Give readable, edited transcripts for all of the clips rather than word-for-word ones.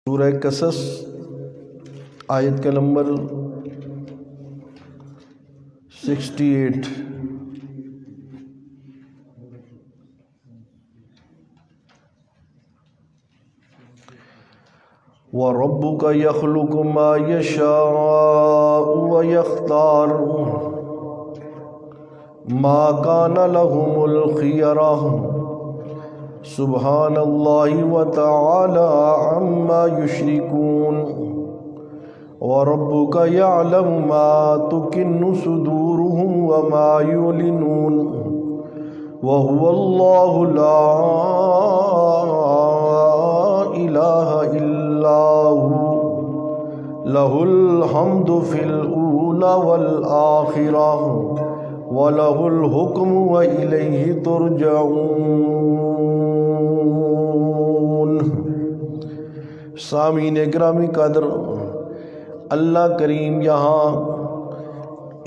سورہ قصص آیت کا نمبر 68۔ وَرَبُّكَ يَخْلُقُ مَا يَشَاءُ وَيَخْتَارُ مَا كَانَ لَهُمُ الْخِيَرَةُ سبحان اللہ وتعالی عما یشرکون۔ وَرَبُّكَ يَعْلَمُ مَا تُكِنُّ صُدُورُهُمْ وَمَا يُعْلِنُونَ وَهُوَ اللَّهُ لَا إِلَٰهَ إِلَّا هُوَ لَهُ الْحَمْدُ فِي الْأُولَى وَالْآخِرَةِ وَلَهُ الْحُكْمُ وَإِلَيْهِ تُرْجَعُونَ۔ سامعین گرامی قدر، اللہ کریم یہاں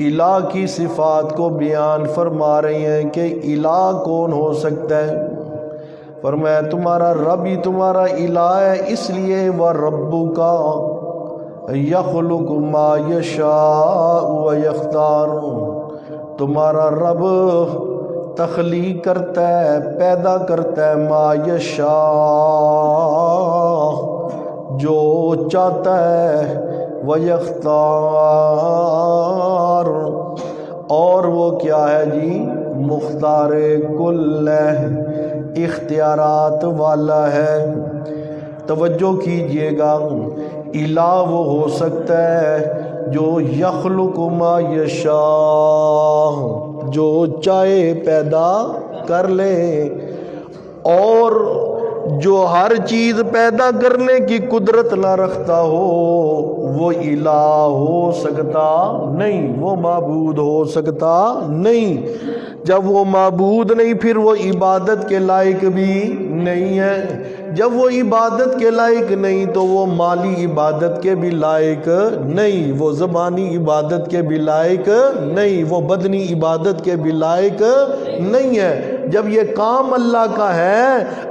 الہ کی صفات کو بیان فرما رہے ہیں کہ الہ کون ہو سکتا ہے۔ فرمایا تمہارا رب ہی تمہارا الہ ہے، اس لیے وَرَبُّكَ يَخْلُقُ مَا يَشَاءُ وَيَخْتَارُ، تمہارا رب تخلیق کرتا ہے، پیدا کرتا ہے، ما یشاء جو چاہتا ہے، وَيَخْتَارُ اور وہ کیا ہے جی، مختار کل ہے، اختیارات والا ہے۔ توجہ کیجئے گا، الہ وہ ہو سکتا ہے جو یخلق ما یشاء، جو چاہے پیدا کر لے، اور جو ہر چیز پیدا کرنے کی قدرت نہ رکھتا ہو وہ الہ ہو سکتا نہیں، وہ معبود ہو سکتا نہیں۔ جب وہ معبود نہیں پھر وہ عبادت کے لائق بھی نہیں ہے، جب وہ عبادت کے لائق نہیں تو وہ مالی عبادت کے بھی لائق نہیں، وہ زبانی عبادت کے بھی لائق نہیں، وہ بدنی عبادت کے بھی لائق نہیں ہے۔ جب یہ کام اللہ کا ہے،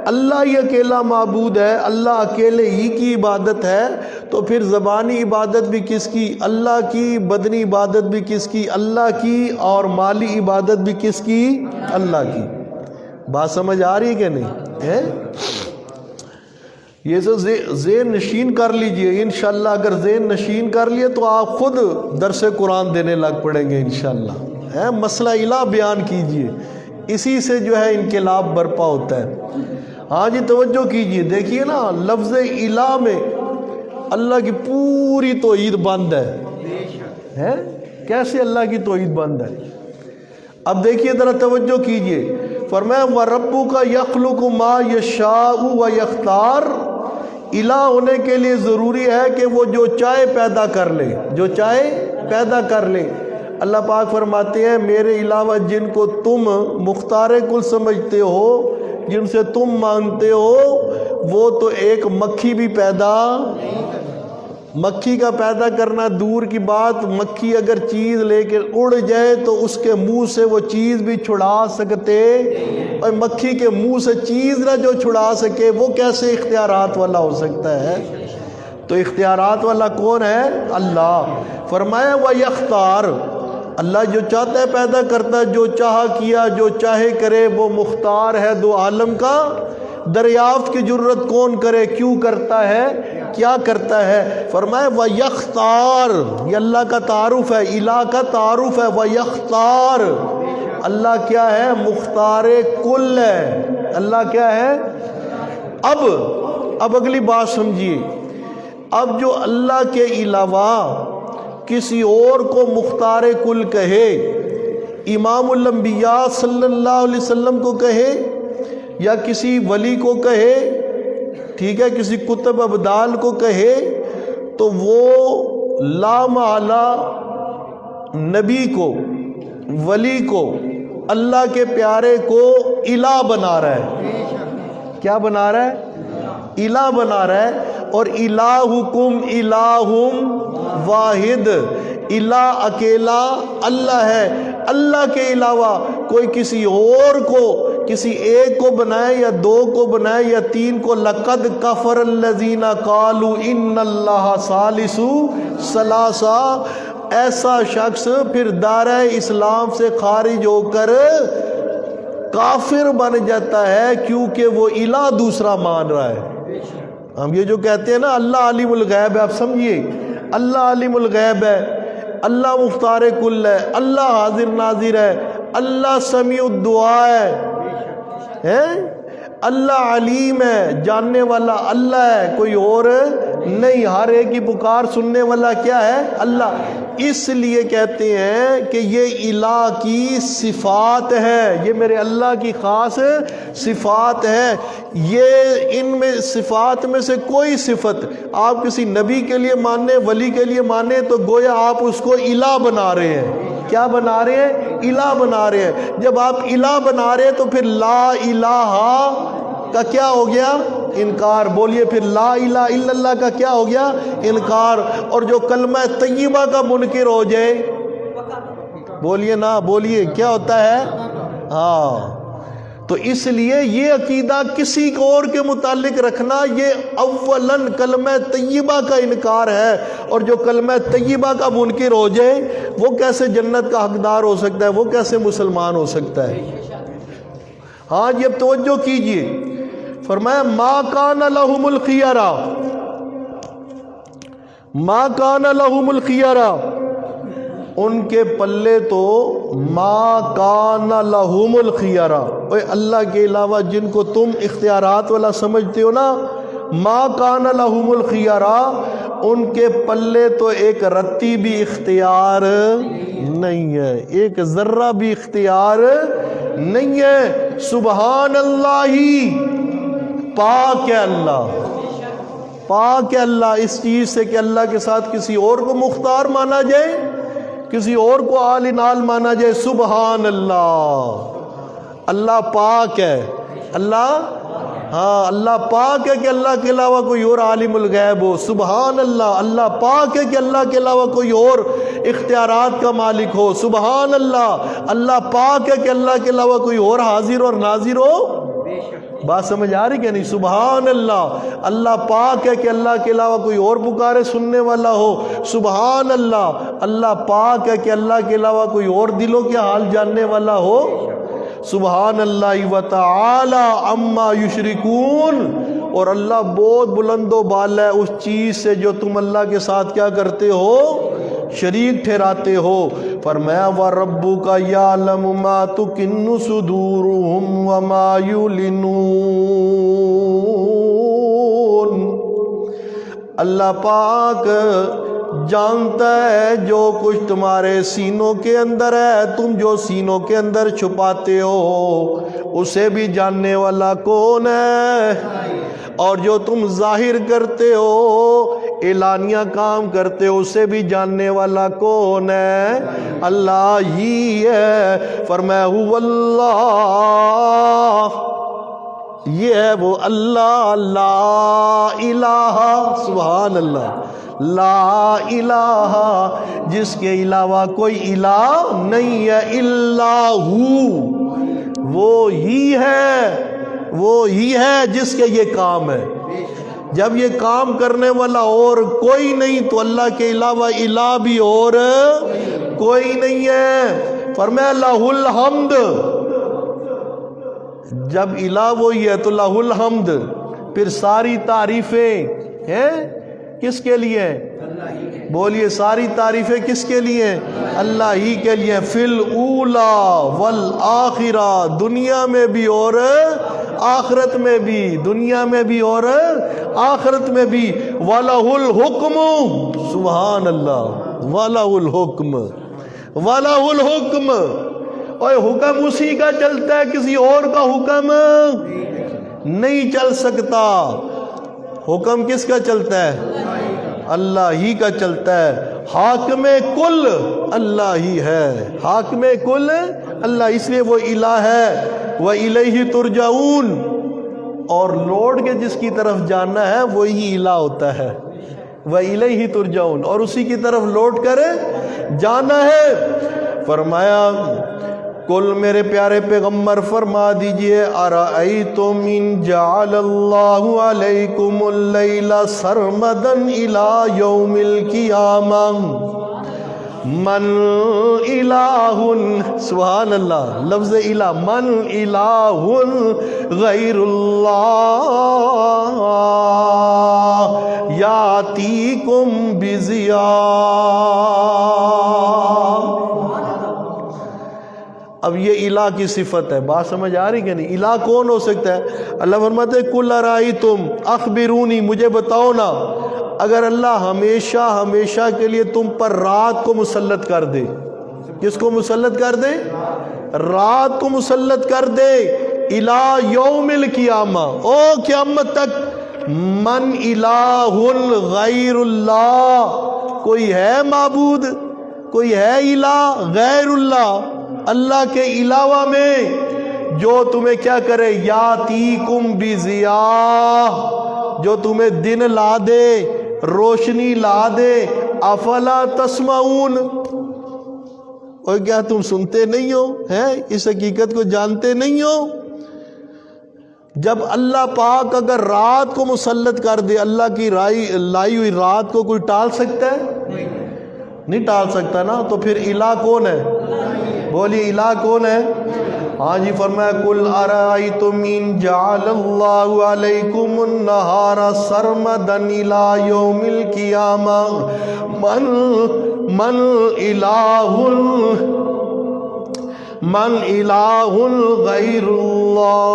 اللہ ہی اکیلا معبود ہے، اللہ اکیلے ہی کی عبادت ہے، تو پھر زبانی عبادت بھی کس کی؟ اللہ کی، بدنی عبادت بھی کس کی؟ اللہ کی، اور مالی عبادت بھی کس کی؟ اللہ کی۔ بات سمجھ آ رہی ہے کہ نہیں ہے؟ یہ تو ذہن نشین کر لیجئے انشاءاللہ۔ اگر ذہن نشین کر لیے تو آپ خود درس قرآن دینے لگ پڑیں گے انشاءاللہ۔ مسئلہ الہ بیان کیجئے، اسی سے جو ہے انقلاب برپا ہوتا ہے۔ ہاں جی توجہ کیجئے، دیکھیے نا لفظ الہ میں اللہ کی پوری توحید بند ہے۔ کیسے اللہ کی توحید بند ہے؟ اب دیکھیے ذرا توجہ کیجئے، فرمایا وَرَبُّكَ يَخْلُقُ مَا يَشَاءُ وَيَخْتَارُ، الہ ہونے کے لیے ضروری ہے کہ وہ جو چاہے پیدا کر لے، جو چاہے پیدا کر لے۔ اللہ پاک فرماتے ہیں میرے علاوہ جن کو تم مختار کل سمجھتے ہو، جن سے تم مانتے ہو، وہ تو ایک مکھی بھی پیدا، مکھی کا پیدا کرنا دور کی بات، مکھی اگر چیز لے کے اڑ جائے تو اس کے منہ سے وہ چیز بھی چھڑا سکتے، اور مکھی کے منہ سے چیز نہ جو چھڑا سکے وہ کیسے اختیارات والا ہو سکتا ہے؟ تو اختیارات والا کون ہے؟ اللہ۔ فرمایا وَيَخْتَارُ، اللہ جو چاہتا ہے پیدا کرتا ہے، جو چاہا کیا، جو چاہے کرے، وہ مختار ہے دو عالم کا۔ دریافت کی جرت کون کرے؟ کیوں کرتا ہے؟ کیا کرتا ہے؟ فرمایا وَيَخْتَارُ، یہ اللہ کا تعارف ہے، الہ کا تعارف ہے۔ وَيَخْتَارُ، اللہ کیا ہے؟ مختار کل ہے۔ اللہ کیا ہے؟ اب اگلی بات سمجھیے، اب جو اللہ کے علاوہ کسی اور کو مختار کل کہے، امام الانبیاء صلی اللہ علیہ وسلم کو کہے، یا کسی ولی کو کہے، ٹھیک ہے، کسی کتب ابدال کو کہے، تو وہ لا محالہ نبی کو، ولی کو، اللہ کے پیارے کو الہ بنا رہا ہے۔ کیا بنا رہا ہے؟ الہ بنا رہا ہے۔ اور الہکم الہ واحد، الہ اکیلا اللہ ہے۔ اللہ کے علاوہ کوئی کسی اور کو کسی ایک کو بنائے یا دو کو بنائے یا تین کو، لقد کفر الذین قالوا ان اللہ ثالث ثلاثہ، ایسا شخص پھر دائرہ اسلام سے خارج ہو کر کافر بن جاتا ہے، کیونکہ وہ الہ دوسرا مان رہا ہے۔ ہم یہ جو کہتے ہیں نا اللہ عالم الغیب ہے، آپ سمجھیے اللہ عالم الغیب ہے، اللہ مختار کل ہے، اللہ حاضر ناظر ہے، اللہ سمیع الدعا ہے، اللہ علیم ہے، جاننے والا اللہ ہے، کوئی اور نہیں، ہر ایک کی پکار سننے والا کیا ہے؟ اللہ۔ اس لیے کہتے ہیں کہ یہ الہ کی صفات ہے، یہ میرے اللہ کی خاص صفات ہے۔ یہ ان میں صفات میں سے کوئی صفت آپ کسی نبی کے لیے ماننے، ولی کے لیے ماننے، تو گویا آپ اس کو الہ بنا رہے ہیں۔ کیا بنا رہے ہیں؟ الہ بنا رہے ہیں۔ جب آپ الہ بنا رہے ہیں تو پھر لا الہ کا کیا ہو گیا؟ انکار۔ بولیے پھر لا الہ الا اللہ کا کیا ہو گیا؟ انکار۔ اور جو کلمہ طیبہ کا منکر ہو جائے، بولیے نا، بولیے کیا ہوتا ہے؟ ہاں۔ تو اس لیے یہ عقیدہ کسی اور کے متعلق رکھنا، یہ اولاً کلمہ طیبہ کا انکار ہے، اور جو کلمہ طیبہ کا منکر ہو جائے وہ کیسے جنت کا حقدار ہو سکتا ہے؟ وہ کیسے مسلمان ہو سکتا ہے؟ ہاں جی، اب توجہ کیجئے، فرمایا ما کان لہم الخیرہ، ما کان لہم الخیرہ، ان کے پلے تو ما کان لہم الخیرہ، اوے اللہ کے علاوہ جن کو تم اختیارات والا سمجھتے ہو نا، ما کان لہم الخیرہ، ان کے پلے تو ایک رتی بھی اختیار نہیں ہے، ایک ذرہ بھی اختیار نہیں ہے۔ سبحان اللہ، پاک ہے اللہ، پاک ہے اللہ اس چیز سے کہ اللہ کے ساتھ کسی اور کو مختار مانا جائے، کسی اور کو آل نال مانا جائے۔ سبحان اللہ، اللہ پاک ہے، اللہ، ہاں اللہ پاک ہے کہ اللہ کے علاوہ کوئی اور عالم الغیب ہو۔ سبحان اللہ، اللہ پاک ہے کہ اللہ کے علاوہ کوئی اور اختیارات کا مالک ہو۔ سبحان اللہ، اللہ پاک ہے کہ اللہ کے علاوہ کوئی اور حاضر اور ناظر ہو۔ بات سمجھ آ رہی کہ نہیں؟ سبحان اللہ، اللہ پاک ہے کہ اللہ کے علاوہ کوئی اور پکارے سننے والا ہو۔ سبحان اللہ، اللہ پاک ہے کہ اللہ کے علاوہ کوئی اور دلوں کے حال جاننے والا ہو۔ سبحان اللہ وتعالی عما یشرکون، اور اللہ بہت بلند و بالا ہے اس چیز سے جو تم اللہ کے ساتھ کیا کرتے ہو؟ شریک ٹھہراتے ہو۔ فرمایا وَرَبُّكَ يَعْلَمُ مَا تُكِنُّ صُدُورُهُمْ وَمَا يُعْلِنُونَ، اللہ پاک جانتا ہے جو کچھ تمہارے سینوں کے اندر ہے، تم جو سینوں کے اندر چھپاتے ہو اسے بھی جاننے والا کون ہے، اور جو تم ظاہر کرتے ہو، اعلانیہ کام کرتے ہو، اسے بھی جاننے والا کون ہے؟ اللہ ہی ہے۔ فرمایا هو اللہ، یہ ہے وہ اللہ، لا الہ، سبحان اللہ، لا الہ، جس کے علاوہ کوئی الہ نہیں ہے، الا ہو، وہ ہی ہے، وہ ہی ہے جس کے یہ کام ہے۔ جب یہ کام کرنے والا اور کوئی نہیں تو اللہ کے علاوہ الہ بھی اور کوئی نہیں ہے۔ فرمایا لہ الحمد، جب الہ وہی ہے تو لہ الحمد، پھر ساری تعریفیں ہیں کس کے لیے ہیں؟ بولیے ساری تعریفیں کس کے لیے ہیں؟ اللہ ہی کے لیے۔ فی الاولی والآخرہ، دنیا میں بھی اور آخرت میں بھی، دنیا میں بھی اور آخرت میں بھی۔ وَلَهُ الْحُكْمُ، سبحان اللہ، وَلَهُ الْحُكْمُ، وَلَهُ الْحُكْمُ، اور حکم اسی کا چلتا ہے، کسی اور کا حکم نہیں چل سکتا۔ حکم کس کا چلتا ہے؟ اللہ ہی کا چلتا ہے۔ حاکم کل اللہ ہی ہے، حاکم کل اللہ، اس لیے وہ الہ ہے۔ وَإِلَيْهِ تُرْجَعُونَ، اور لوٹ کے جس کی طرف جانا ہے وہی الہ ہوتا ہے۔ وَإِلَيْهِ تُرْجَعُونَ، اور اسی کی طرف لوٹ کر جانا ہے۔ فرمایا کل میرے پیارے پیغمبر فرما دیجئے ارأیتم ان جعل اللہ علیکم اللیل سرمدا الی یوم القیامہ من الہ، سبحان اللہ، لفظ الہ، من الہ غیر اللہ یاتیکم بضیاء۔ اب یہ الہ کی صفت ہے، بات سمجھ آ رہی کہ نہیں؟ الہ کون ہو سکتا ہے؟ اللہ فرماتے ہیں قل ارائیتم، اخبرونی، مجھے بتاؤ نا، اگر اللہ ہمیشہ ہمیشہ کے لیے تم پر رات کو مسلط کر دے، کس کو مسلط کر دے؟ رات کو مسلط کر دے، الہ یوم القیامہ، او قیامت تک، من الہ غیر اللہ، کوئی ہے معبود، کوئی ہے الہ غیر اللہ، اللہ کے علاوہ میں، جو تمہیں کیا کرے؟ یاتیکم بضیاء، جو تمہیں دن لا دے، روشنی لا دے، افلا تسمعون، اور کیا تم سنتے نہیں ہو؟ ہیں اس حقیقت کو جانتے نہیں ہو؟ جب اللہ پاک اگر رات کو مسلط کر دے، اللہ کی لائی ہوئی رات کو کوئی ٹال سکتا ہے؟ نہیں ٹال سکتا نا، تو پھر الہ کون ہے؟ بولیے الہ کون ہے؟ ہاں جی، فرمایا قل ارائیتم ان جعل اللہ علیکم النہار سرمدا الی یوم القیامہ من الہ غیر اللہ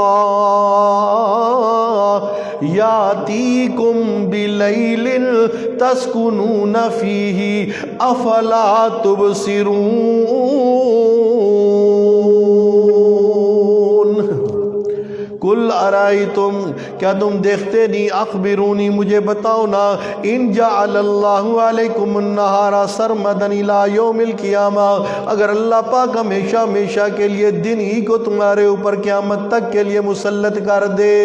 یاتیکم بلیل تسکنون فیہ افلا تبصرون۔ قل ارائیتم، کیا تم دیکھتے نہیں؟ اخبرونی، مجھے بتاؤ نا، ان جعل اللہ علیکم النہار سرمدا الی یوم القیامہ، اگر اللہ پاک ہمیشہ ہمیشہ کے لیے دن ہی کو تمہارے اوپر قیامت تک کے لیے مسلط کر دے،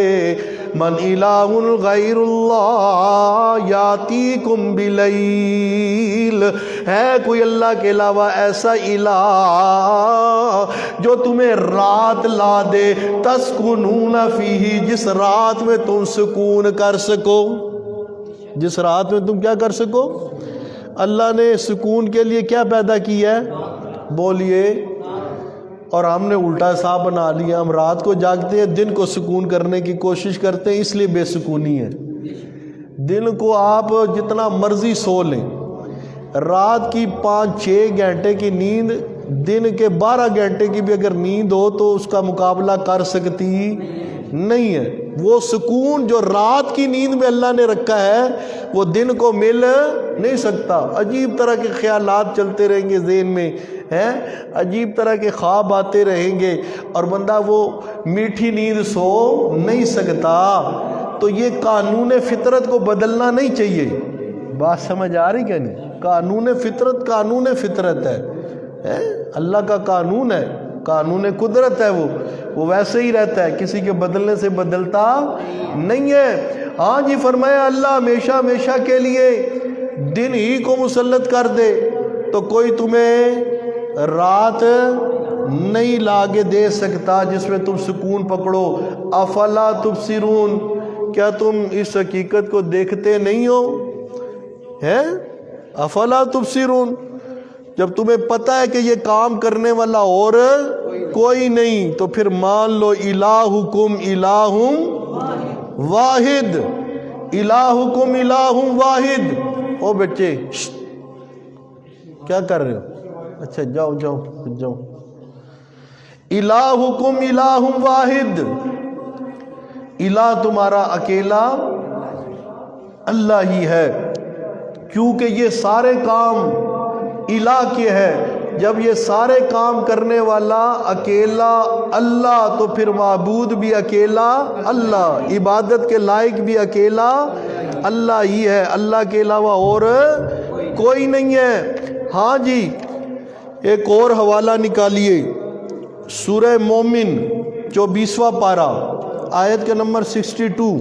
من الہ غیر اللہ یاتیکم بلیل، ہے کوئی اللہ کے علاوہ ایسا الہ جو تمہیں رات لا دے، تسکنون فیہ، جس رات میں تم سکون کر سکو، جس رات میں تم کیا کر سکو؟ اللہ نے سکون کے لیے کیا پیدا کیا ہے؟ بولیے۔ اور ہم نے الٹا صاحب بنا لیا، ہم رات کو جاگتے ہیں، دن کو سکون کرنے کی کوشش کرتے ہیں، اس لیے بے سکونی ہے۔ دن کو آپ جتنا مرضی سو لیں، رات کی 5-6 گھنٹے کی نیند دن کے 12 گھنٹے کی بھی اگر نیند ہو تو اس کا مقابلہ کر سکتی نہیں ہے۔ وہ سکون جو رات کی نیند میں اللہ نے رکھا ہے وہ دن کو مل نہیں سکتا۔ عجیب طرح کے خیالات چلتے رہیں گے ذہن میں، ہیں عجیب طرح کے خواب آتے رہیں گے، اور بندہ وہ میٹھی نیند سو نہیں سکتا۔ تو یہ قانون فطرت کو بدلنا نہیں چاہیے، بات سمجھ آ رہی کہ نہیں؟ قانون فطرت قانون فطرت ہے، اللہ کا قانون ہے، قانون قدرت ہے، وہ ویسے ہی رہتا ہے، کسی کے بدلنے سے بدلتا نہیں ہے۔ ہاں جی، فرمایا اللہ ہمیشہ ہمیشہ کے لیے دن ہی کو مسلط کر دے تو کوئی تمہیں رات نہیں لاگے دے سکتا جس میں تم سکون پکڑو۔ افلا تبصرون، کیا تم اس حقیقت کو دیکھتے نہیں ہو؟ ہیں افلا تبصرون، جب تمہیں پتہ ہے کہ یہ کام کرنے والا اور کوئی نہیں، تو پھر مان لو الہکم الہ واحد، الہکم الہ واحد۔ او بچے کیا کر رہے ہو؟ اچھا جاؤ جاؤ جاؤ۔ الہکم الہ واحد، الہ تمہارا اکیلا اللہ ہی ہے، کیونکہ یہ سارے کام الہ کے ہے۔ جب یہ سارے کام کرنے والا اکیلا اللہ، تو پھر معبود بھی اکیلا اللہ، عبادت کے لائق بھی اکیلا اللہ ہی ہے، اللہ کے علاوہ اور کوئی نہیں ہے۔ ہاں جی، ایک اور حوالہ نکالیے، سورہ مومن 24واں پارہ، آیت کا نمبر 62۔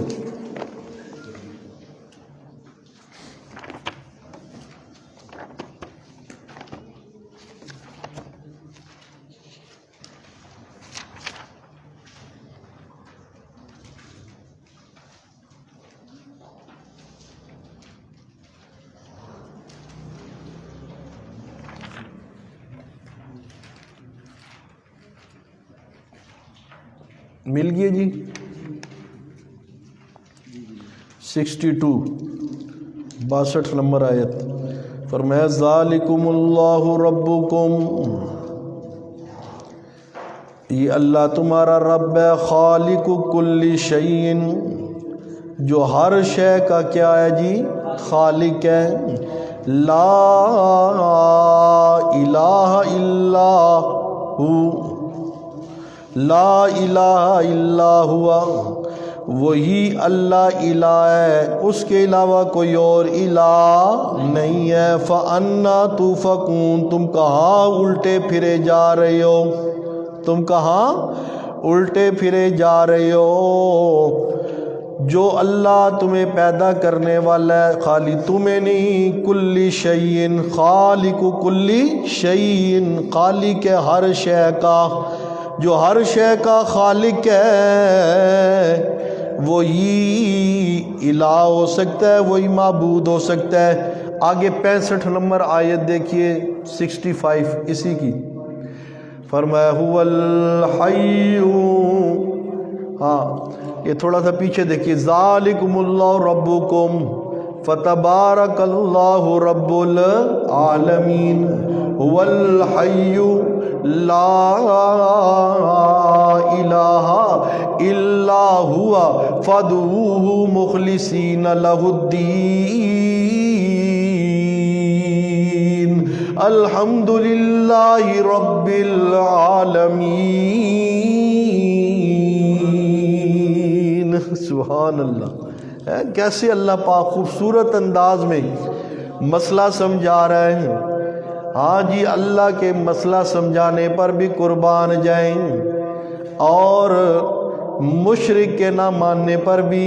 مل گئی جی 62 62 نمبر آیت فرمایا ذالکم اللہ ربکم، یہ اللہ تمہارا رب ہے، خالق کل شیء، جو ہر شے کا کیا ہے جی خالق ہے، لا الہ الا ہو، لا الہ الا ہوا، وہی اللہ الہ ہے، اس کے علاوہ کوئی اور الہ نہیں ہے، فَأَنَّا تُؤْفَكُونَ، تم کہاں الٹے پھرے جا رہے ہو، تم کہاں الٹے پھرے جا رہے ہو، جو اللہ تمہیں پیدا کرنے والا ہے، خالی تمہیں نہیں، کل شیء، خالق کل شیء، خالق ہے ہر شے کا، جو ہر شے کا خالق ہے وہی الہ ہو سکتا ہے، وہی معبود ہو سکتا ہے۔ آگے 65 نمبر آیت دیکھیے 65 اسی کی، فرمایا هو الحی، ہاں یہ تھوڑا سا پیچھے دیکھیے، ذالکم اللہ ربکم فتبارک اللہ رب العالمین، هو الحی لا الہ الا ہوا فادعوہ مخلصین لہ الدین، الحمد للہ رب العالمین۔ سبحان اللہ، کیسے اللہ پاک خوبصورت انداز میں مسئلہ سمجھا رہے ہیں۔ ہاں جی، اللہ کے مسئلہ سمجھانے پر بھی قربان جائیں اور مشرک کے نہ ماننے پر بھی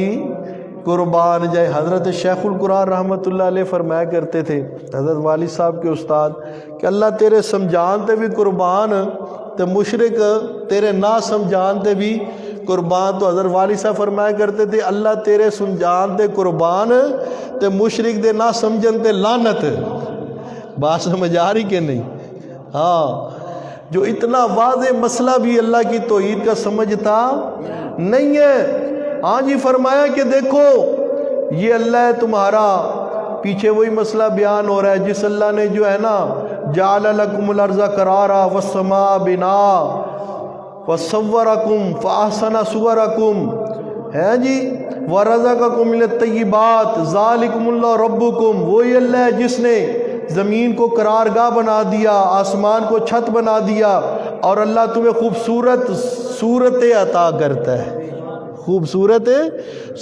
قربان جائے۔ حضرت شیخ القرآن رحمۃ اللہ علیہ فرمایا کرتے تھے، حضرت والد صاحب کے استاد، کہ اللہ تیرے سمجھان تے بھی قربان تے مشرک تیرے نہ سمجھان تے بھی قربان۔ تو حضرت والد صاحب فرمایا کرتے تھے اللہ تیرے سمجھان تے قربان تے مشرک دے نہ سمجھن تے لعنت۔ بات سمجھ آ رہی کہ نہیں؟ ہاں، جو اتنا واضح مسئلہ بھی اللہ کی توحید کا سمجھتا نہیں ہے۔ ہاں جی، فرمایا کہ دیکھو یہ اللہ ہے تمہارا، پیچھے وہی مسئلہ بیان ہو رہا ہے، جس اللہ نے جو ہے نا جعل لکم الارض قرارا والسماء بناء وصورکم فاحسن صورکم، ہے جی، ورزقکم من الطیبات، ذالکم اللہ ربکم، وہی اللہ ہے جس نے زمین کو قرارگاہ بنا دیا، آسمان کو چھت بنا دیا، اور اللہ تمہیں خوبصورت صورتیں عطا کرتا ہے، خوبصورت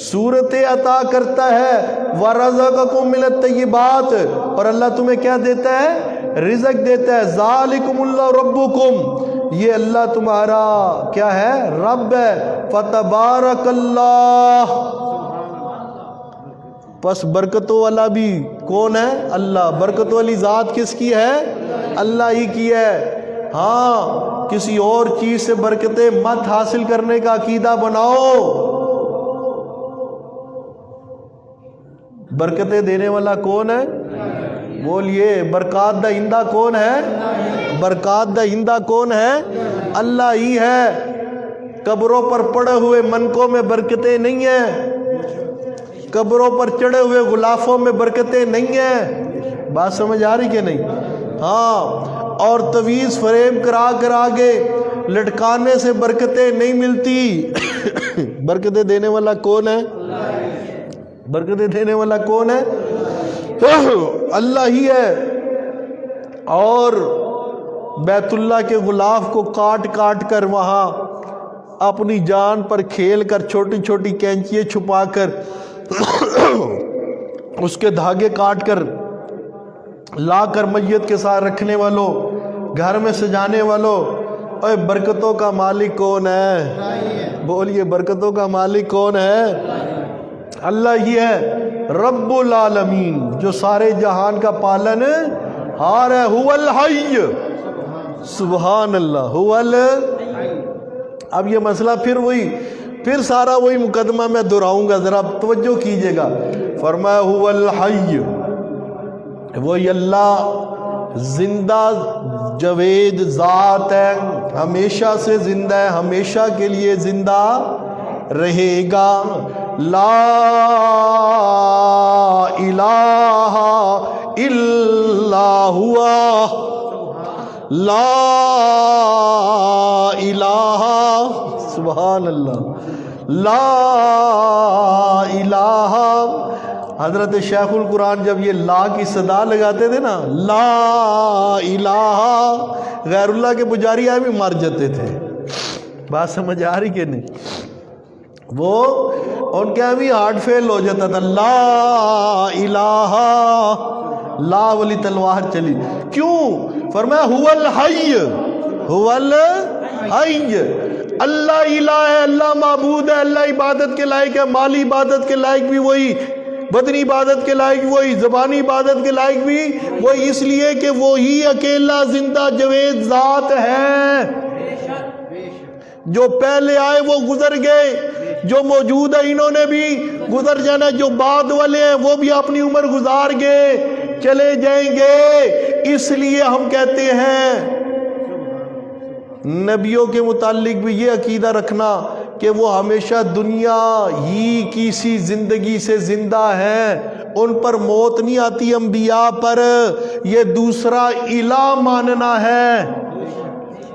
صورتیں عطا کرتا ہے، وَرَزَقَكُم مِّنَ الطَّيِّبَاتِ، اور اللہ تمہیں کیا دیتا ہے؟ رزق دیتا ہے۔ ذَالِكُمُ اللَّهُ رَبُّكُمْ، یہ اللہ تمہارا کیا ہے؟ رب ہے۔ فَتَبَارَكَ اللَّهُ، پس برکتوں والا بھی کون ہے؟ اللہ۔ برکتوں والی ذات کس کی ہے؟ اللہ ہی کی ہے۔ ہاں، کسی اور چیز سے برکتیں مت حاصل کرنے کا عقیدہ بناؤ۔ برکتیں دینے والا کون ہے؟ بولیے، برکات دہندہ کون ہے؟ برکات دہندہ کون ہے؟ اللہ ہی ہے۔ قبروں پر پڑے ہوئے منکوں میں برکتیں نہیں ہیں، قبروں پر چڑھے ہوئے غلافوں میں برکتیں نہیں ہیں۔ بات سمجھ آ رہی کہ نہیں؟ ہاں، اور تویز فریم کرا کے لٹکانے سے برکتیں نہیں ملتی۔ برکتیں دینے والا کون ہے؟ برکتیں دینے والا کون ہے؟ اللہ ہی ہے۔ اور بیت اللہ کے غلاف کو کاٹ کر وہاں اپنی جان پر کھیل کر چھوٹی چھوٹی کینچیاں چھپا کر اس کے دھاگے کاٹ کر لا کر میت کے ساتھ رکھنے والوں، گھر میں سجانے والوں، اے برکتوں کا مالک کون ہے؟ بولیے، برکتوں کا مالک کون ہے؟ اللہ ہی ہے، رب العالمین، جو سارے جہان کا پالن ہار ہے۔ هو الحی، سبحان اللہ، هو اب یہ مسئلہ پھر سارا وہی مقدمہ میں دہراؤں گا، ذرا توجہ کیجئے گا۔ فرمایا هو الحی، وہی اللہ زندہ جاوید ذات ہے، ہمیشہ سے زندہ ہے، ہمیشہ کے لیے زندہ رہے گا۔ لا الہ الا ہوا، لا الہ، سبحان اللہ، لا الہ۔ حضرت شیخ القرآن جب یہ لا کی صدا لگاتے تھے نا، لا الہ، غیر اللہ کے پجاری آئے بھی مر جاتے تھے۔ بات سمجھ آ رہی کہ نہیں؟ وہ ان کے بھی ہارٹ فیل ہو جاتا تھا، لا الہ، لا والی تلوار چلی۔ کیوں؟ فرمایا هو الحی، هو الحی، اللہ الہ ہے، اللہ معبود ہے، اللہ عبادت کے لائق ہے، مالی عبادت کے لائق بھی وہی، بدنی عبادت کے لائق وہی، زبانی عبادت کے لائق بھی وہی، اس لیے کہ وہی اکیلا زندہ جاوید ذات ہے۔ جو پہلے آئے وہ گزر گئے، جو موجود ہے انہوں نے بھی گزر جانا، جو بعد والے ہیں وہ بھی اپنی عمر گزار گئے، چلے جائیں گے۔ اس لیے ہم کہتے ہیں نبیوں کے متعلق بھی یہ عقیدہ رکھنا کہ وہ ہمیشہ دنیا ہی کی سی زندگی سے زندہ ہیں، ان پر موت نہیں آتی۔ انبیاء پر یہ دوسرا الہ ماننا ہے،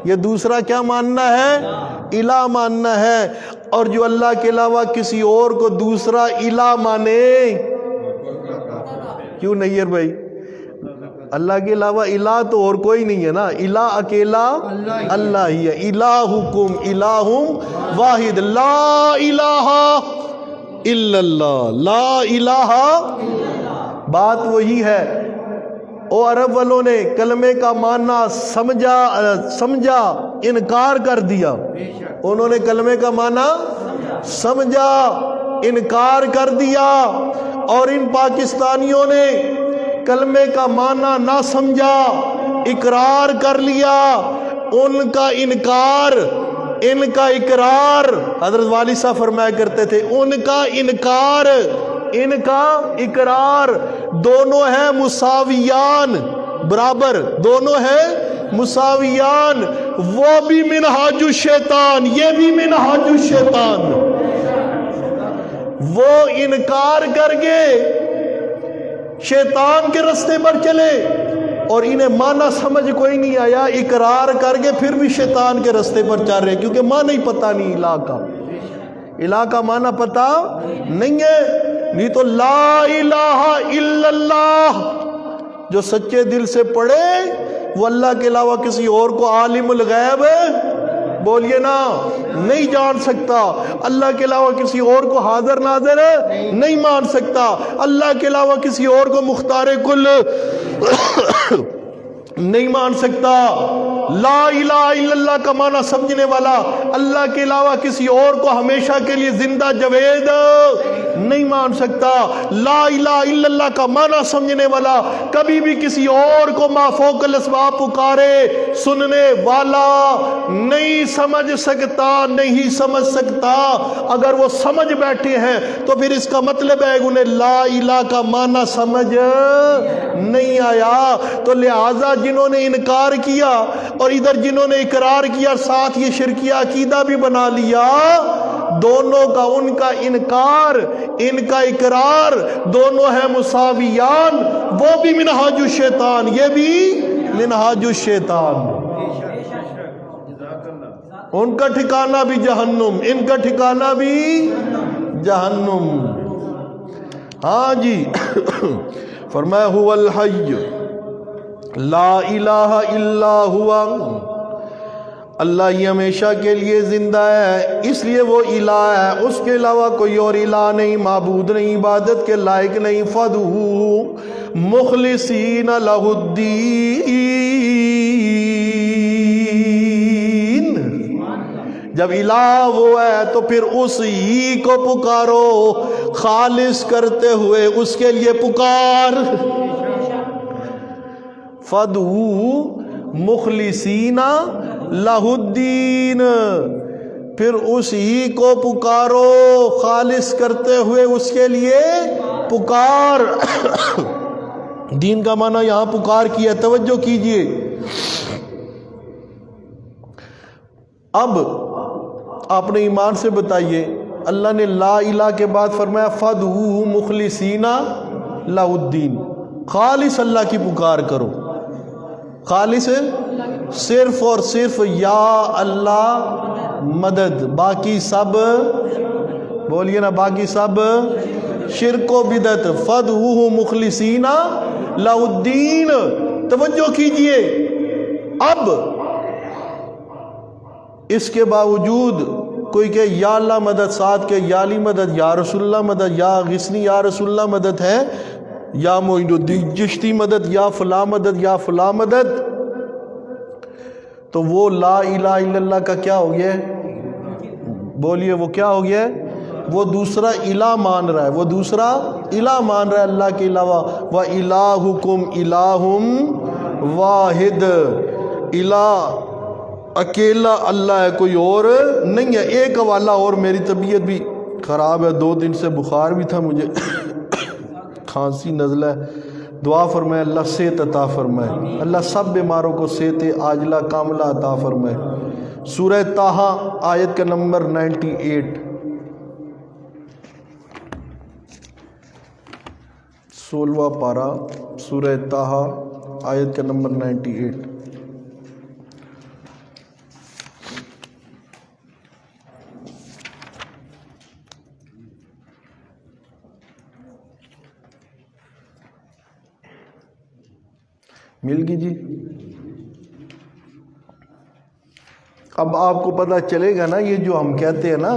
یہ دوسرا کیا ماننا ہے؟ الہ ماننا ہے۔ اور جو اللہ کے علاوہ کسی اور کو دوسرا الہ مانے، کیوں نہیں بھائی؟ اللہ کے علاوہ الہ تو اور کوئی نہیں ہے نا، الہ اکیلا اللہ ہی ہے۔ الہکم الہ واحد، لا الہ الا اللہ، لا الہ۔ بات وہی ہے۔ او عرب والوں نے کلمے کا معنی سمجھا انکار کر دیا، انہوں نے کلمے کا معنی سمجھا انکار کر دیا، اور ان پاکستانیوں نے کلمے کا معنی نہ سمجھا اقرار کر لیا۔ ان کا انکار، ان کا اقرار، حضرت والی صاحب فرمایا کرتے تھے ان کا انکار، ان کا اقرار، دونوں ہیں مساویان، برابر، دونوں ہیں مساویان۔ وہ بھی منہاج الشیطان، یہ بھی منہاج الشیطان۔ وہ انکار کر کے شیطان کے راستے پر چلے، اور انہیں معنی سمجھ کوئی نہیں آیا، اقرار کر کے پھر بھی شیطان کے راستے پر چل رہے، کیونکہ معنی ہی پتہ نہیں الہ کا، الہ کا معنی پتہ نہیں ہے۔ نہیں تو لا الہ الا اللہ جو سچے دل سے پڑھے وہ اللہ کے علاوہ کسی اور کو عالم الغیب بولیے نا نہیں جان سکتا، اللہ کے علاوہ کسی اور کو حاضر ناظر نہیں مان سکتا، اللہ کے علاوہ کسی اور کو مختار کل نہیں مان سکتا۔ لا الہ الا اللہ کا معنی سمجھنے والا اللہ کے علاوہ کسی اور کو ہمیشہ کے لیے زندہ جاوید نہیں مان سکتا۔ لا الہ الا اللہ کا معنی سمجھنے والا کبھی بھی کسی اور کو ما فوق الاسباب پکارے سننے والا نہیں سمجھ سکتا، نہیں سمجھ سکتا۔ اگر وہ سمجھ بیٹھے ہیں تو پھر اس کا مطلب ہے انہیں لا الہ کا معنی سمجھ نہیں آیا۔ تو لہٰذا جنہوں نے انکار کیا اور ادھر جنہوں نے اقرار کیا، ساتھ یہ شرکیہ عقیدہ بھی بنا لیا، دونوں کا، ان کا انکار ان کا اقرار دونوں ہیں مساویان۔ وہ بھی منہاج الشیطان، یہ بھی منہاج الشیطان۔ ان کا ٹھکانہ بھی جہنم، ان کا ٹھکانہ بھی جہنم۔ ہاں جی فرمایا هو الحی لا الہ الا ہوا، اللہ ہی ہمیشہ کے لیے زندہ ہے، اس لیے وہ الہ ہے، اس کے علاوہ کوئی اور الہ نہیں، معبود نہیں، عبادت کے لائق نہیں۔ فَادْعُوهُ مُخْلِصِينَ لَهُ الدِّينَ، جب الہ وہ ہے تو پھر اس ہی کو پکارو، خالص کرتے ہوئے اس کے لیے پکار۔ فَادْعُوهُ مُخْلِصِينَ لَهُ الدِّينَ، پھر اس ہی کو پکارو خالص کرتے ہوئے اس کے لیے پکار۔ دین کا معنی یہاں پکار کیا، توجہ کیجئے۔ اب اپنے ایمان سے بتائیے، اللہ نے لا الہ کے بعد فرمایا فَادْعُوهُ مُخْلِصِينَ لَهُ الدِّينَ، خالص اللہ کی پکار کرو، خالص صرف اور صرف یا اللہ مدد، باقی سب بولیے نا، باقی سب شرک و بدعت۔ فَادْعُوهُ مُخْلِصِينَ لَهُ الدِّينَ، توجہ کیجئے، اب اس کے باوجود کوئی کہ یا اللہ مدد، ساتھ کے یا علی مدد، یا رسول اللہ مدد، یا غسنی یا رسول اللہ مدد ہے، یا معین الدین چشتی مدد، یا فلاں مدد، یا فلاں مدد، تو وہ لا الہ الا اللہ کا کیا ہو گیا ہے؟ بولیے وہ کیا ہو گیا ہے؟ وہ دوسرا الہ مان رہا ہے، وہ دوسرا الہ مان رہا ہے اللہ کے علاوہ۔ وَإِلَٰهُكُمْ إِلَٰهٌ وَاحِدٌ، الہ اکیلا اللہ ہے، کوئی اور نہیں ہے۔ ایک حوالہ اور، میری طبیعت بھی خراب ہے، 2 دن سے بخار بھی تھا مجھے، کھانسی نزلہ ہے، دعا فرمائے اللہ صحت عطا فرمائے، اللہ سب بیماروں کو صحت عاجلہ کاملہ عطا فرمائے۔ سورہ طٰہٰ آیت کا نمبر 98، 16واں پارہ سورہ طٰہٰ آیت کا نمبر 98۔ مل گئی جی؟ اب آپ کو پتہ چلے گا نا، یہ جو ہم کہتے ہیں نا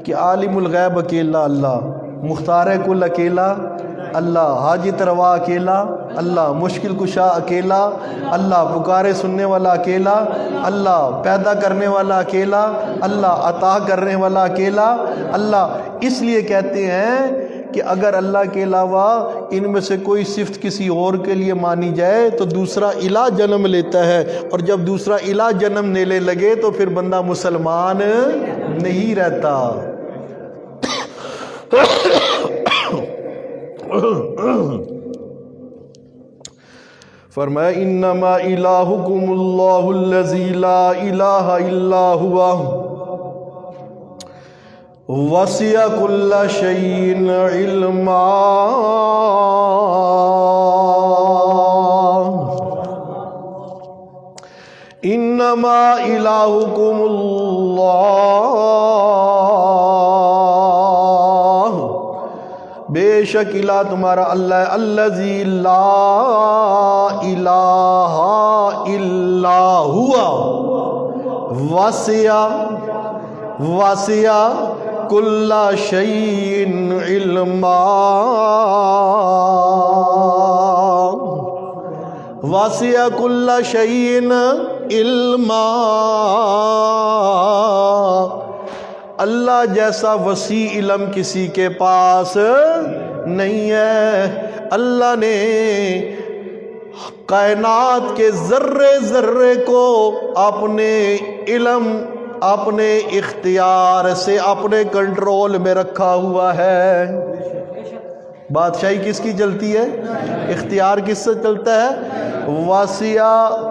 کہ عالم الغیب اکیلا اللہ، مختار کل اکیلا اللہ، حاجت روا اکیلا اللہ، مشکل کشا اکیلا اللہ، پکارے سننے والا اکیلا اللہ، پیدا کرنے والا اکیلا اللہ، عطا کرنے والا اکیلا اللہ۔ اس لیے کہتے ہیں کہ اگر اللہ کے علاوہ ان میں سے کوئی صفت کسی اور کے لیے مانی جائے تو دوسرا الہ جنم لیتا ہے، اور جب دوسرا الہ جنم لینے لگے تو پھر بندہ مسلمان نہیں رہتا۔ فرمایا انما الہکم اللہ الذی لا الہ الا ہوا وسع کل شیء علما۔ انما الہکم اللہ، بے شک الہ تمہارا اللہ ہے، الذی لا الہ الا ہوا، وسع کل شیء علما، وسع کل شیء علما۔ اللہ جیسا وسیع علم کسی کے پاس نہیں ہے۔ اللہ نے کائنات کے ذرے ذرے کو اپنے علم، اپنے اختیار سے، اپنے کنٹرول میں رکھا ہوا ہے۔ بادشاہی کس کی چلتی ہے؟ اختیار کس سے چلتا ہے؟ وسع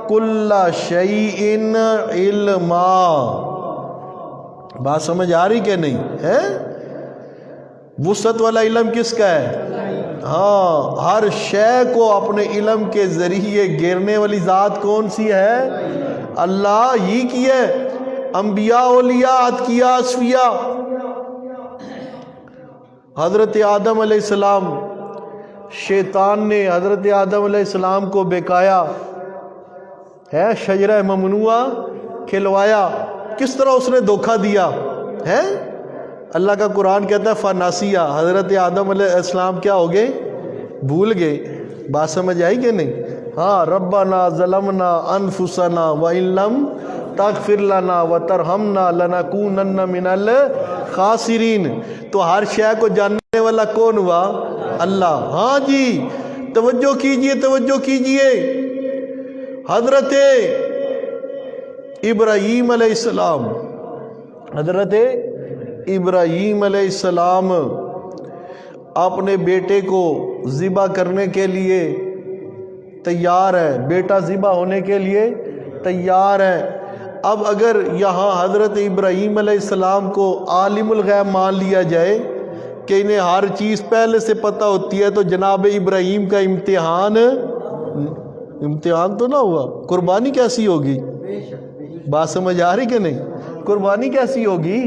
کل شیء علما۔ بات سمجھ آ رہی کہ نہیں ہے؟ وسعت والا علم کس کا ہے؟ ہاں، ہر شے کو اپنے علم کے ذریعے گھیرنے والی ذات کون سی ہے؟ اللہ ہی کی ہے۔ انبیاء، اولیاء، اتقیاء، اصفیاء، حضرت آدم علیہ السلام، شیطان نے حضرت آدم علیہ السلام کو بہکایا ہے، شجرہ ممنوعہ کھلوایا، کس طرح اس نے دھوکہ دیا ہے؟ اللہ کا قرآن کہتا ہے فناسیہ، حضرت آدم علیہ السلام کیا ہو گئے؟ بھول گئے۔ بات سمجھ آئی کہ نہیں؟ ہاں، ربنا ظلمنا انفسنا وان لم تغفر لنا وترحمنا لنکونن من الخاسرین۔ تو ہر شے کو جاننے والا کون ہوا؟ اللہ۔ ہاں جی، توجہ کیجئے، توجہ کیجئے۔ حضرت ابراہیم علیہ السلام، حضرت ابراہیم علیہ السلام اپنے بیٹے کو ذبح کرنے کے لیے تیار ہے، بیٹا ذبح ہونے کے لیے تیار ہے۔ اب اگر یہاں حضرت ابراہیم علیہ السلام کو عالم الغیب مان لیا جائے کہ انہیں ہر چیز پہلے سے پتہ ہوتی ہے، تو جناب ابراہیم کا امتحان تو نہ ہوا؟ قربانی کیسی ہوگی؟ بات سمجھ آ رہی کہ نہیں؟ قربانی کیسی ہوگی؟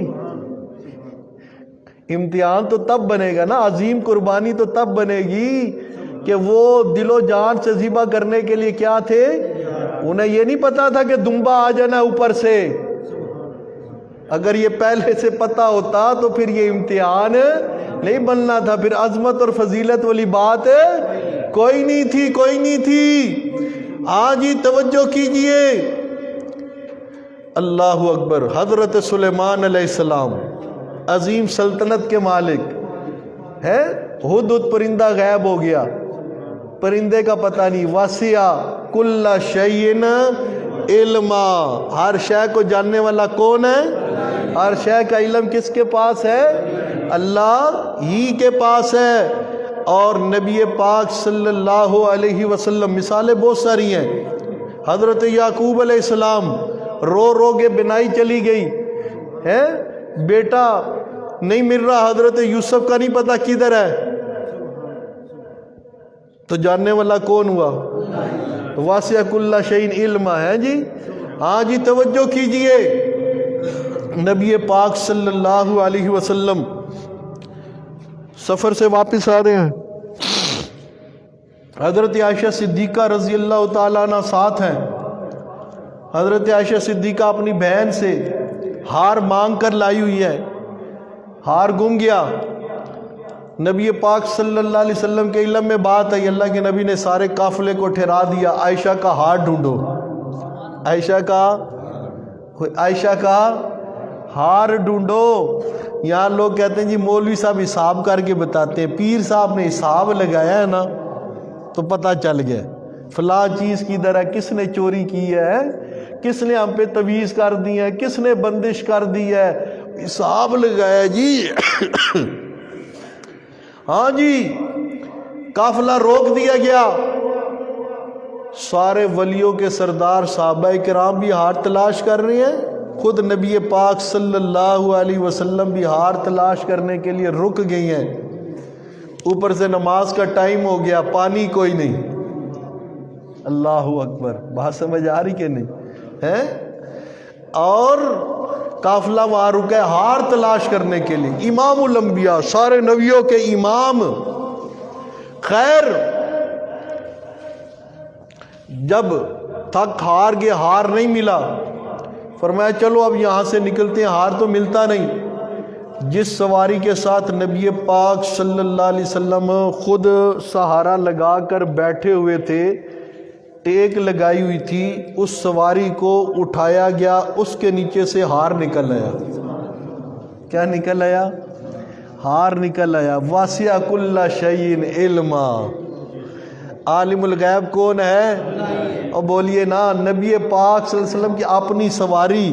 امتحان تو تب بنے گا نا، عظیم قربانی تو تب بنے گی کہ وہ دل و جان سے ذبح کرنے کے لیے کیا تھے؟ انہیں یہ نہیں پتا تھا کہ دمبا آ جانا اوپر سے۔ اگر یہ پہلے سے پتا ہوتا تو پھر یہ امتحان نہیں بننا تھا، پھر عظمت اور فضیلت والی بات کوئی نہیں تھی۔ ہاں جی توجہ کیجئے، اللہ اکبر۔ حضرت سلیمان علیہ السلام عظیم سلطنت کے مالک ہے، ہدہد پرندہ غائب ہو گیا، پرندے کا پتہ نہیں۔ وسع کل شیء علما، ہر شے کو جاننے والا کون ہے؟ ہر شے کا علم کس کے پاس ہے؟ اللہ ہی کے پاس ہے۔ اور نبی پاک صلی اللہ علیہ وسلم، مثالیں بہت ساری ہیں۔ حضرت یعقوب علیہ السلام رو رو کے بنائی چلی گئی ہے، بیٹا نہیں مل رہا، حضرت یوسف کا نہیں پتا کدھر ہے، تو جاننے والا کون ہوا؟ واسع کل شیء علما ہے جی۔ ہاں جی توجہ کیجئے، نبی پاک صلی اللہ علیہ وسلم سفر سے واپس آ رہے ہیں، حضرت عائشہ صدیقہ رضی اللہ تعالیٰ عنہ ساتھ ہیں۔ حضرت عائشہ صدیقہ اپنی بہن سے ہار مانگ کر لائی ہوئی ہے، ہار گم گیا۔ نبی پاک صلی اللہ علیہ وسلم کے علم میں بات آئی، اللہ کے نبی نے سارے قافلے کو ٹھہرا دیا، عائشہ کا ہار ڈھونڈو، عائشہ کا ہار ڈھونڈو۔ یہاں لوگ کہتے ہیں جی مولوی صاحب حساب کر کے بتاتے ہیں، پیر صاحب نے حساب لگایا ہے نا تو پتہ چل گیا فلاں چیز کدھر ہے، کس نے چوری کی ہے، کس نے ہم پہ تویز کر دی ہے، کس نے بندش کر دی ہے، حساب لگایا جی۔ ہاں جی قافلہ روک دیا گیا، سارے ولیوں کے سردار صحابہ کرام بھی ہار تلاش کر رہے ہیں، خود نبی پاک صلی اللہ علیہ وسلم بھی ہار تلاش کرنے کے لیے رک گئی ہیں۔ اوپر سے نماز کا ٹائم ہو گیا، پانی کوئی نہیں۔ اللہ اکبر، بات سمجھ آ رہی کہ نہیں ہے؟ اور قافلہ وہاں رکا ہے ہار تلاش کرنے کے لیے، امام الانبیاء، سارے نبیوں کے امام۔ خیر جب تھک ہار گئے، ہار نہیں ملا، فرمایا چلو اب یہاں سے نکلتے ہیں، ہار تو ملتا نہیں۔ جس سواری کے ساتھ نبی پاک صلی اللہ علیہ وسلم خود سہارا لگا کر بیٹھے ہوئے تھے، ٹیک لگائی ہوئی تھی، اس سواری کو اٹھایا گیا، اس کے نیچے سے ہار نکل آیا۔ کیا نکل آیا؟ ہار نکل آیا۔ واسع کل شیء علما، عالم الغیب کون ہے؟ اور بولیے نا، نبی پاک صلی اللہ علیہ وسلم کی اپنی سواری،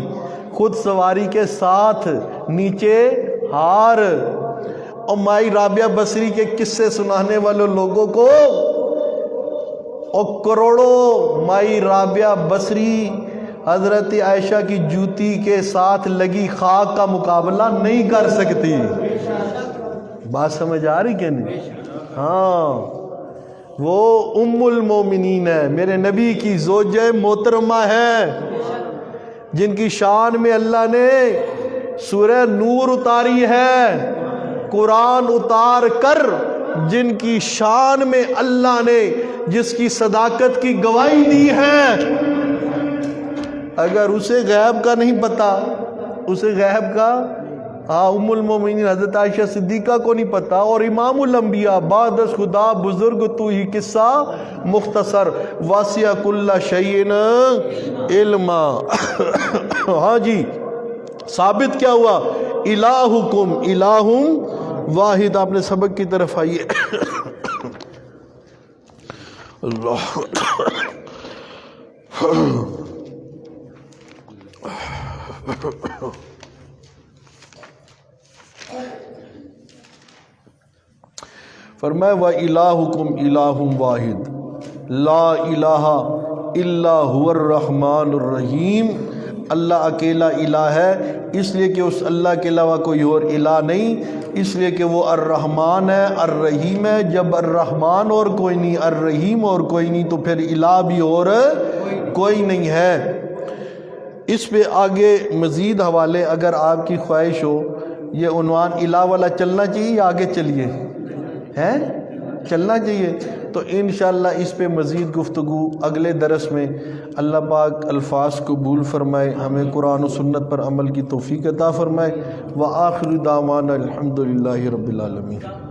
خود سواری کے ساتھ نیچے ہار۔ اور مائی رابعہ بصری کے قصے سنانے والوں لوگوں کو، اور کروڑوں مائی رابعہ بصری حضرت عائشہ کی جوتی کے ساتھ لگی خاک کا مقابلہ نہیں کر سکتی۔ بات سمجھ آ رہی کہ نہیں؟ ہاں وہ ام المومنین ہے، میرے نبی کی زوجہ محترمہ ہے، جن کی شان میں اللہ نے سورہ نور اتاری ہے، قرآن اتار کر جن کی شان میں اللہ نے جس کی صداقت کی گواہی دی ہے۔ اگر اسے غیب کا نہیں پتا، اسے غیب کا ام المومنین حضرت عائشہ صدیقہ کو نہیں پتا، اور امام الانبیاء بعد از خدا بزرگ تو ہی قصہ مختصر، واسع کل شیء علما۔ ہاں جی ثابت کیا ہوا؟ الہکم الہ واحد۔ آپ نے سبق کی طرف آئیے۔ اللہ فرمایا وَإِلَٰهُكُمْ إِلَٰهٌ وَاحِدٌ لَا إِلَٰهَ إِلَّا هُوَ الرَّحْمَٰنُ الرَّحِيمُ اللہ اکیلا الہ ہے، اس لیے کہ اس اللہ کے علاوہ کوئی اور الہ نہیں، اس لیے کہ وہ الرحمن ہے، الرحیم ہے۔ جب الرحمن اور کوئی نہیں، الرحیم اور کوئی نہیں، تو پھر الہ بھی اور کوئی نہیں ہے۔ اس پہ آگے مزید حوالے اگر آپ کی خواہش ہو، یہ عنوان الہ والا چلنا چاہیے یا آگے چلیے؟ ہیں چلنا چاہیے، تو انشاءاللہ اس پہ مزید گفتگو اگلے درس میں۔ اللہ پاک الفاظ قبول فرمائے، ہمیں قرآن و سنت پر عمل کی توفیق عطا فرمائے۔ وآخر دعوانا الحمدللہ رب العالمین۔